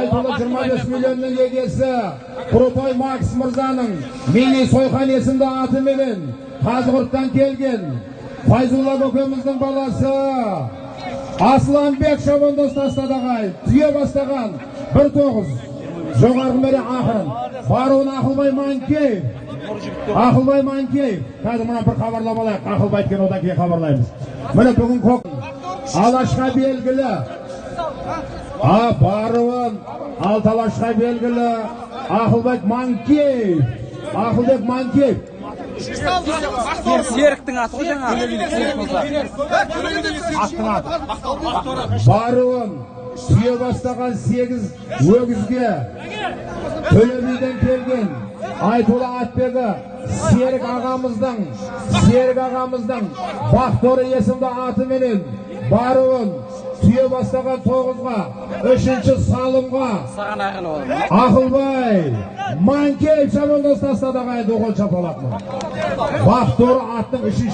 Aytola 25 milyonun egesi Kurutoy Max Mırza'nın Mini Soykan esinde atı menen Kazgurt'tan kelgen Fayzullah kökemizдің balası Aslanbek Şabandoz Tastadağay tüye bastagan 1-9 жоғарғы мәре ақырын баруын Ақылбай Манкеев Ақылбай Манкеев қазір мұна бір хабарлап алайық Ақылбай еткен одан кейін хабарлаймыз міне бүгін көк алашқа белгілі баруын алталашқа белгілі Ақылбай Манкеев Ақылбек Манкеев Серіктің аты ғой жаңа аттың аты баруын түйе бастаған 8 өгізге Төлемейден келген Айтолы Атбегі Серік ағамыздың Бақторы есімді аты менен баруын түйе бастаған 9-ға 3-ші салымға Ақылбай Манкеев Шабандоз Тастадағай доғын шапалақмын Бақторы аттың 3-ші